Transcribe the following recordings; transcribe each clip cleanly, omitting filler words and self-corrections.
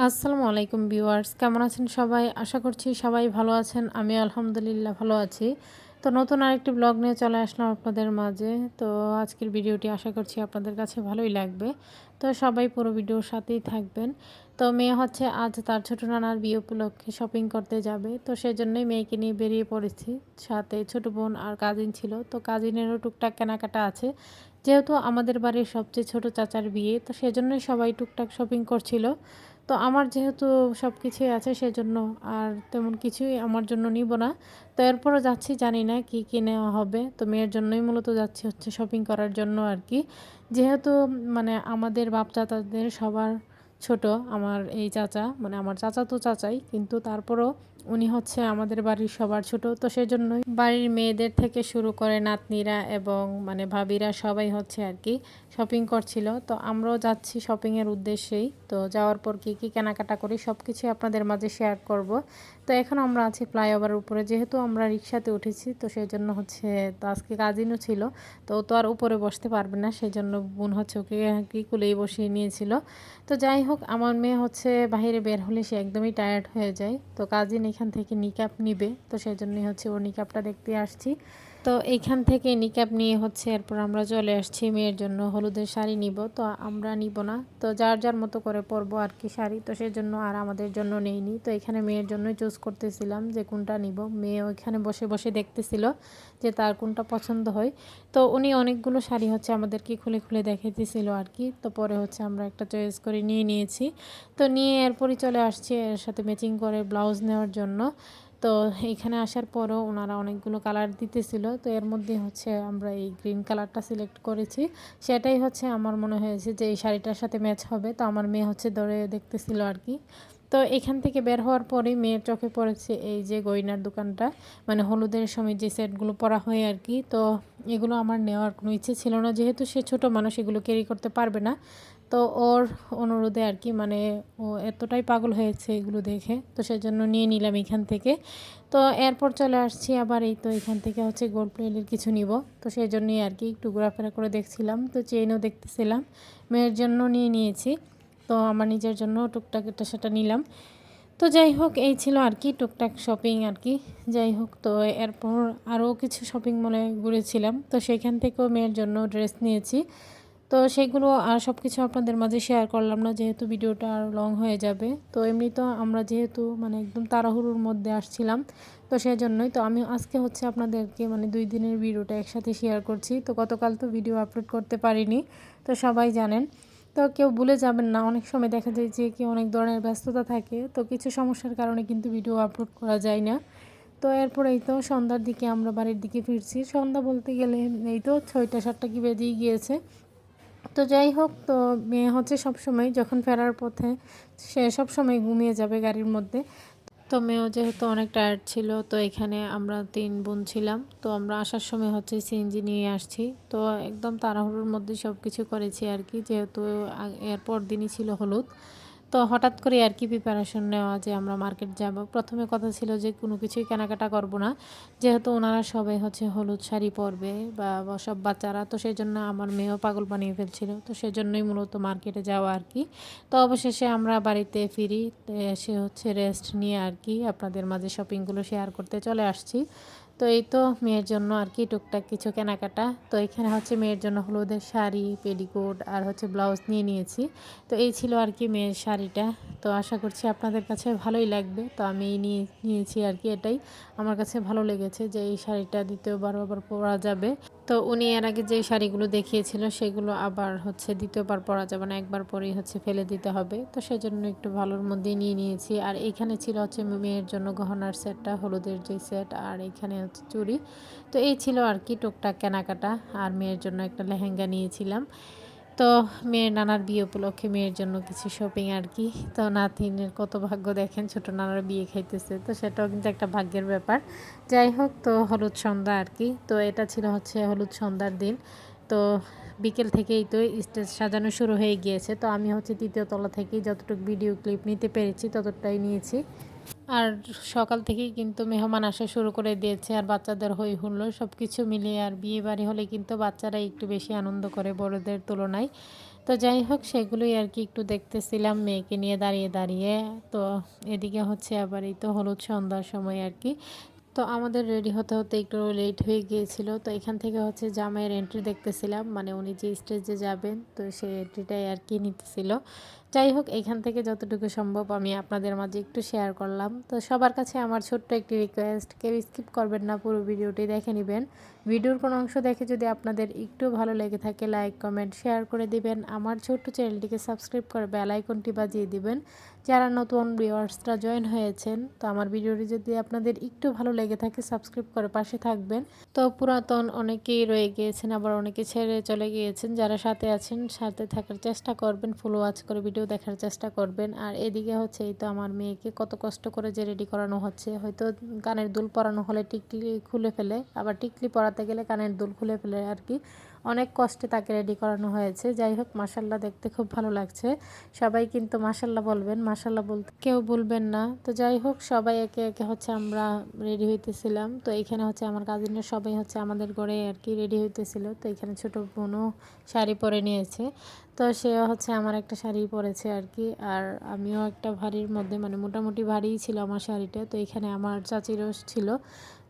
আসসালামু আলাইকুম ভিউয়ার্স, কেমন আছেন সবাই? আশা করছি সবাই ভালো আছেন। আমি আলহামদুলিল্লাহ ভালো আছি। তো নতুন আরেকটি ব্লগ নিয়ে চলে আসলাম আপনাদের মাঝে। তো আজকের ভিডিওটি আশা করছি আপনাদের কাছে ভালোই লাগবে। তো সবাই পুরো ভিডিওর সাথেই থাকবেন। তো মেয়ে হচ্ছে আজ তার ছোট নানার বিয়ে উপলক্ষে শপিং করতে যাবে। তো সেজন্যই মেয়েকে নিয়ে বেরিয়ে পড়েছি। সাথে ছোট বোন আর কাজিন ছিল। তো কাজিনেরও টুকটাক কেনাকাটা আছে। যেহেতু আমাদের বাড়ির সবচেয়ে ছোট চাচার বিয়ে, তো সেজন্যই সবাই টুকটাক শপিং করছিল। তো আমার যেহেতু সব কিছুই আছে সেজন্য আর তেমন কিছুই আমার জন্য নিব না। তো এরপরও যাচ্ছি, জানি না কি নেওয়া হবে। তো মেয়ের জন্যই মূলত যাচ্ছি হচ্ছে শপিং করার জন্য আর কি। যেহেতু মানে আমাদের বাপ চাচাদের সবার ছোট আমার এই চাচা, মানে আমার চাচা তো চাচাই, কিন্তু তারপরও উনি হচ্ছে আমাদের বাড়ির সবার ছোট। তো সেজন্যই বাড়ির মেয়েদের থেকে শুরু করে নাতনিরা এবং মানে ভাবিরা সবাই হচ্ছে আর কি শপিং করছিল। তো আমরাও যাচ্ছি শপিংয়ের উদ্দেশ্যেই। তো যাওয়ার পর কি কেনাকাটা করি সব কিছুই আপনাদের মাঝে শেয়ার করব। তো এখন আমরা আছি ফ্লাইওভারের উপরে, যেহেতু আমরা রিক্সাতে উঠেছি। তো সেই জন্য হচ্ছে, তো আজকে কাজিনও ছিল, তো ও তো আর উপরে বসতে পারবে না, সেই জন্য বোন হচ্ছে ওকে কি কুলেই বসিয়ে নিয়েছিল। তো যাই হোক, আমার মেয়ে হচ্ছে বাইরে বের হলে সে একদমই টায়ার্ড হয়ে যায়। তো কাজিন এখান থেকে নিকাপ নিবে, তো সেই জন্যই হচ্ছে ওর নিকাপটা দেখতে আসছি। তো এইখান থেকে নিকাপ নিয়ে হচ্ছে এরপর আমরা চলে আসছি মেয়ের জন্য হলুদের শাড়ি নিব। তো আমরা নিব না, তো যার যার মতো করে পরবো আর কি শাড়ি। তো সেই জন্য আর আমাদের জন্য নেইনি। তো এখানে মেয়ের জন্যই চুজ করতেছিলাম যে কোনটা নিব। মেয়ে ওইখানে বসে বসে দেখতেছিল যে তার কোনটা পছন্দ হয়। তো উনি অনেকগুলো শাড়ি হচ্ছে আমাদেরকে খুলে খুলে দেখাইতেছিল আর কি। তো পরে হচ্ছে আমরা একটা চয়েস করে নিয়ে নিয়েছি। তো নিয়ে এরপরই চলে আসছি এর সাথে ম্যাচিং করে ব্লাউজ নেওয়ার জন্য। তো এইখানে আসার পরও ওনারা অনেকগুলো কালার দিতেছিল। তো এর মধ্যে হচ্ছে আমরা এই গ্রিন কালারটা সিলেক্ট করেছি। সেটাই হচ্ছে আমার মনে হয়েছে যে এই শাড়িটার সাথে ম্যাচ হবে। তো আমার মেয়ে হচ্ছে ধরে দেখতেছিল আর কি। তো এখান থেকে বের হওয়ার পরেই মেয়ের চোখে পড়েছে এই যে গয়নার দোকানটা, মানে হলুদের সময় যে সেটগুলো পরা হয় আর কি। তো এগুলো আমার নেওয়ার কোনো ইচ্ছে ছিল না, যেহেতু সে ছোট মানুষ, এগুলো ক্যারি করতে পারবে না। তো ওর অনুরোধে আর কি, মানে ও এতটাই পাগল হয়েছে এগুলো দেখে, তো সেজন্য নিয়ে নিলাম এখান থেকে। তো এরপর চলে আসছি আবার, এই তো এখান থেকে হচ্ছে গোল্ড প্লেটের কিছু নিব। তো সেই জন্যই আর কি একটু ঘোরাফেরা করে দেখছিলাম। তো চেইনও দেখতেছিলাম, মেয়ের জন্য নিয়ে নিয়েছি। তো আমার নিজের জন্য টুকটাক এটা সেটা নিলাম। তো যাই হোক, এই ছিল আর কি টুকটাক শপিং আর কি। যাই হোক, তো এরপর আরও কিছু শপিং মলে ঘুরেছিলাম। তো সেখান থেকেও মেয়ের জন্য ড্রেস নিয়েছি। তো সেগুলো আর সব কিছু আপনাদের মাঝে শেয়ার করলাম না, যেহেতু ভিডিওটা আর লং হয়ে যাবে। তো এমনি তো আমরা যেহেতু মানে একদম তাড়াহুড়োর মধ্যে আসছিলাম, তো সেই জন্যই তো আমি আজকে হচ্ছে আপনাদেরকে মানে 2 দিনের ভিডিওটা একসাথে শেয়ার করছি। তো গতকাল তো ভিডিও আপলোড করতে পারিনি, তো সবাই জানেন। তো কেউ ভুলে যাবেন না, অনেক সময় দেখা যায় যে কি অনেক ধরনের ব্যস্ততা থাকে, তো কিছু সমস্যার কারণে কিন্তু ভিডিও আপলোড করা যায় না। তো এরপর এই তো সন্ধ্যার দিকে আমরা বাড়ির দিকে ফিরছি। সন্ধ্যা বলতে গেলে এই তো 6টা 7টা কি বেজেই গিয়েছে। তো যাই হোক, তো মেয়ে হচ্ছে সবসময় যখন ফেরার পথে সে সবসময় ঘুমিয়ে যাবে গাড়ির মধ্যে। তো মেয়েও যেহেতু অনেক টায়ার্ড ছিল, তো এখানে আমরা 3 বোন ছিলাম। তো আমরা আসার সময় হচ্ছে সিএনজি নিয়ে আসছি। তো একদম তাড়াহুড়োর মধ্যে সব কিছু করেছি আর কি, যেহেতু এরপর দিনই ছিল হলুদ। তো হঠাৎ করে আর কি প্রিপারেশন নেওয়া যে আমরা মার্কেট যাব। প্রথমে কথা ছিল যে কোনো কিছুই কেনাকাটা করব না, যেহেতু ওনারা সবাই হচ্ছে হলুদ শাড়ি পরবে বা সব বাচ্চারা। তো সেই জন্য আমার মেয়েও পাগল বানিয়ে ফেলছিল। তো সেজন্যই মূলত মার্কেটে যাওয়া আর কি। তো অবশেষে আমরা বাড়িতে ফিরি, এসে হচ্ছে রেস্ট নিয়ে আর কি আপনাদের মাঝে শপিংগুলো শেয়ার করতে চলে আসছি। তো এই তো মেয়ের জন্য আর কি টুকটাক কিছু কেনাকাটা। তো এখানে হচ্ছে মেয়ের জন্য হলুদের শাড়ি, পেটিকোট আর হচ্ছে ব্লাউজ নিয়ে নিয়েছি। তো এই ছিল আর কি মেয়ের শাড়িটা। তো আশা করছি আপনাদের কাছে ভালোই লাগবে। তো আমি নিয়েছি আর কি, এটাই আমার কাছে ভালো লেগেছে যে এই শাড়িটা দ্বিতীয়বার আবার পরা যাবে। তো উনি এর আগে যে শাড়িগুলো দেখিয়েছিল সেগুলো আবার হচ্ছে দ্বিতীয়বার পরা যাবে না, একবার পরেই হচ্ছে ফেলে দিতে হবে। তো সেজন্য একটু ভালোর মধ্যেই নিয়ে নিয়েছি। আর এইখানে ছিল হচ্ছে মেয়ের জন্য গহনার সেটটা, হলুদের যে সেট, আর এইখানে হচ্ছে চুড়ি। তো এই ছিল আর কি টুকটাক কেনাকাটা। আর মেয়ের জন্য একটা লেহেঙ্গা নিয়েছিলাম। তো মেয়ের নানার বিয়ে উপলক্ষে মেয়ের জন্য কিছু শপিং আর কি। তো নাতিনের কত ভাগ্য দেখেন, ছোট নানার বিয়ে খাইতেছে, তো সেটাও কিন্তু একটা ভাগ্যের ব্যাপার। যাই হোক, তো হলুদ সন্ধ্যা আর কি। তো এটা ছিল হচ্ছে হলুদ সন্ধ্যার দিন। তো বিকেল থেকেই তো স্টেজ সাজানো শুরু হয়ে গিয়েছে। তো আমি হচ্ছে 3য় তলা থেকেই যতটুকু ভিডিও ক্লিপ নিতে পেরেছি ততটাই নিয়েছি। আর সকাল থেকেই কিন্তু মেহমান আসা শুরু করে দিয়েছে, আর বাচ্চাদের হই হুল্লোড় সব কিছু মিলিয়ে। আর বিয়ে বাড়ি হলে কিন্তু বাচ্চারা একটু বেশি আনন্দ করে বড়দের তুলনায়। তো যাই হোক সেগুলোই আর কি একটু দেখতেছিলাম মেয়েকে নিয়ে দাঁড়িয়ে দাঁড়িয়ে। তো এদিকে হচ্ছে আবার এই তো হলুদ সন্ধ্যার সময় আর কি। তো আমাদের রেডি হতে হতে একটু লেট হয়ে গিয়েছিল। তো এখান থেকে হচ্ছে জামাইয়ের এন্ট্রি দেখতেছিলাম, মানে উনি যে স্টেজে যাবেন তো সেই এন্ট্রিটাই আর কি নিতেছিল। যাই হোক এখান থেকে যতটুকু সম্ভব আমি আপনাদের মাঝে একটু শেয়ার করলাম। তো সবার কাছে আমার ছোট্ট একটি রিকোয়েস্ট, কেউ স্কিপ করবেন না, পুরো ভিডিওটি দেখে নেবেন। ভিডিওর কোনো অংশ দেখে যদি আপনাদের একটু ভালো লেগে থাকে লাইক কমেন্ট শেয়ার করে দিবেন। আমার ছোট্ট চ্যানেলটিকে সাবস্ক্রাইব করে বেল আইকনটি বাজিয়ে দিবেন। যারা নতুন ভিউয়ার্সরা জয়েন হয়েছেন, তো আমার ভিডিওটি যদি আপনাদের একটু ভালো লেগে থাকে সাবস্ক্রাইব করে পাশে থাকবেন। তো পুরাতন অনেকেই রয়ে গিয়েছেন, আবার অনেকে ছেড়ে চলে গিয়েছেন। যারা সাথে আছেন সাথে থাকার চেষ্টা করবেন, ফুল ওয়াচ করে ভিডিও দেখার চেষ্টা করবেন। আর এদিকে হচ্ছে এই তো আমার মেয়েকে কত কষ্ট করে যে রেডি করানো হচ্ছে। হয়তো কানের দুল পরানো হলে টিকলি খুলে ফেলে, আবার টিকলি পরাতে গেলে কানের দুল খুলে ফেলে আর কি। অনেক কষ্টে তাকে রেডি করানো হয়েছে। যাই হোক মাশাল্লাহ দেখতে খুব ভালো লাগছে। সবাই কিন্তু মাশাল্লাহ বলবেন, মাশাল্লাহ বলতে কেউ বলবেন না। তো যাই হোক সবাই একে একে হচ্ছে আমরা রেডি হইতেছিলাম। তো এখানে হচ্ছে আমার কাজিনরা সবাই হচ্ছে আমাদের ঘরে আর কি রেডি হইতেছিল। তো এখানে ছোট বোনও শাড়ি পরে নিয়েছে। তো সে হচ্ছে আমার একটা শাড়ি পরেছে আর কি। আর আমিও একটা ভারীর মধ্যে, মানে মোটামুটি ভারীই ছিল আমার শাড়িটা। তো এখানে আমার চাচিরও ছিল।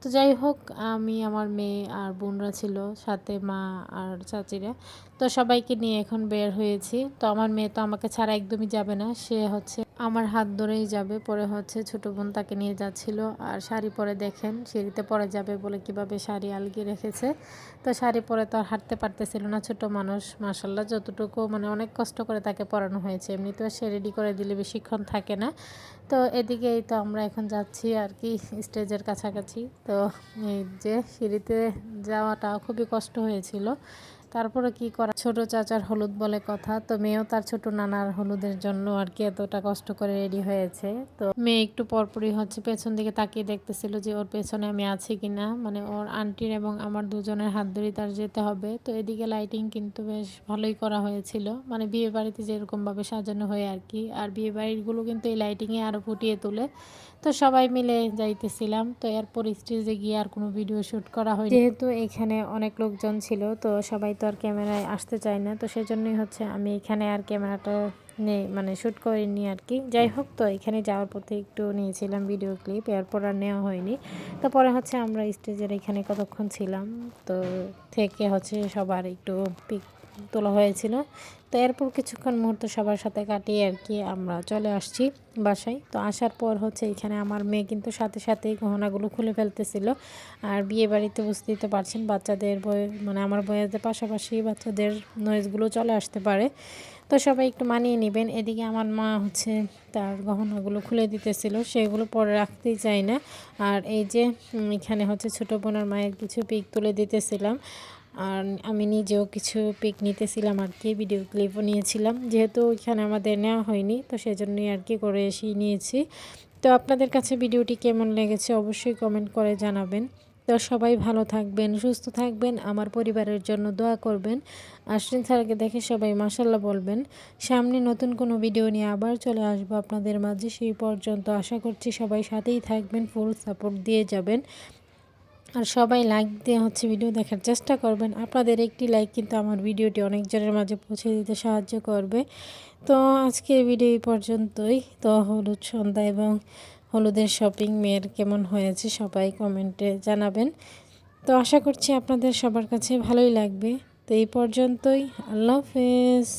তো যাই হোক আমি, আমার মেয়ে আর বোনরা ছিল সাথে, মা আর চাচিরা। তো সবাইকে নিয়ে এখন বের হয়েছি। তো আমার মেয়ে তো আমাকে ছাড়া একদমই যাবে না, সে হচ্ছে আমার হাত ধরেই যাবে। পরে হচ্ছে ছোট বোন তাকে নিয়ে যাচ্ছিল। আর শাড়ি পরে দেখেন সিঁড়িতে পরে যাবে বলে কিভাবে শাড়ি আলগিয়ে রেখেছে। তো শাড়ি পরে তো আর হাঁটতে পারতেছিল না ছোট মানুষ। মাশাল্লাহ যতটুকু মানে অনেক কষ্ট করে তাকে পরানো হয়েছে, এমনিতেও সে রেডি করে দিলে বেশিক্ষণ থাকে না। তো এদিকেই তো আমরা এখন যাচ্ছি আর কি স্টেজের কাছাকাছি। তো এই যে সিঁড়িতে যাওয়াটা খুবই কষ্ট হয়েছিল, তারপরে কি করা, ছোট চাচার হলুদ বলে কথা। তো মেয়েও তার ছোট নানার হলুদের জন্য আর কি এতটা কষ্ট করে রেডি হয়েছে। তো মেয়ে একটু পরপরই হচ্ছে পেছন দিকে তাকিয়ে দেখতেছিল যে ওর পেছনে আমি আছি কিনা, মানে ওর আন্টির এবং আমার দুজনের হাত ধরে তার যেতে হবে। তো এদিকে লাইটিং কিন্তু বেশ ভালোই করা হয়েছিল, মানে বিয়ে বাড়িতে যেরকমভাবে সাজানো হয় আর কি। আর বিয়ে বাড়িগুলো কিন্তু এই লাইটিংয়ে আরও ফুটিয়ে তোলে। তো সবাই মিলে যাইতেছিলাম। তো এরপর স্টেজে গিয়ে আর কোনো ভিডিও শ্যুট করা হয়নি, যেহেতু এখানে অনেক লোকজন ছিল। তো সবাই তো আর ক্যামেরায় আসতে চায় না, তো সেজন্যই হচ্ছে আমি এখানে আর ক্যামেরাটা নেই, মানে শ্যুট করিনি আর কি। যাই হোক তো এখানে যাওয়ার পথে একটু নিয়েছিলাম ভিডিও ক্লিপ, এরপর আর নেওয়া হয়নি। তো পরে হচ্ছে আমরা স্টেজের এখানে কতক্ষণ ছিলাম, তো থেকে হচ্ছে সবার একটু পিক তোলা হয়েছিল। তো এরপর কিছুক্ষণ মুহূর্ত সবার সাথে কাটিয়ে আর কি আমরা চলে আসছি বাসায়। তো আসার পর হচ্ছে এখানে আমার মেয়ে কিন্তু সাথে সাথেই গহনাগুলো খুলে ফেলতেছিল। আর বিয়ে বাড়িতে বুঝতেই তো পারছেন বাচ্চাদের মানে আমার বয়সের পাশাপাশি বাচ্চাদের নয়েজগুলো চলে আসতে পারে। তো সবাই একটু মানিয়ে নেবেন। এদিকে আমার মা হচ্ছে তার গহনাগুলো খুলে দিতেছিল, সেগুলো পরে রাখতেই চাই না। আর এই যে এখানে হচ্ছে ছোটো বোনের মায়ের কিছু পিক তুলে দিতেছিলাম। আর আমি নিজেও কিছু পিক নিতেছিলাম আর কি, ভিডিও ক্লিপও নিয়েছিলাম। যেহেতু এখানে আমাদের নেওয়া হয়নি তো সেজন্যই আর কি করে এসেই নিয়েছি। তো আপনাদের কাছে ভিডিওটি কেমন লেগেছে অবশ্যই কমেন্ট করে জানাবেন। তো সবাই ভালো থাকবেন, সুস্থ থাকবেন, আমার পরিবারের জন্য দোয়া করবেন। আশ্বিন স্যারকে দেখে সবাই মাশাল্লাহ বলবেন। সামনে নতুন কোনো ভিডিও নিয়ে আবার চলে আসবো আপনাদের মাঝে। সেই পর্যন্ত আশা করছি সবাই সাথেই থাকবেন, ফুল সাপোর্ট দিয়ে যাবেন। আর সবাই লাইক দিয়ে হচ্ছে ভিডিও দেখার চেষ্টা করবেন। আপনাদের একটি লাইক কিন্তু আমার ভিডিওটি অনেকজনের মাঝে পৌঁছে দিতে সাহায্য করবে। তো আজকের ভিডিও এই পর্যন্তই। তো হলুদ সন্ধ্যা এবং হলুদের শপিং মেয়ের কেমন হয়েছে সবাই কমেন্টে জানাবেন। তো আশা করছি আপনাদের সবার কাছে ভালোই লাগবে। তো এই পর্যন্তই, আল্লাহ হাফেজ।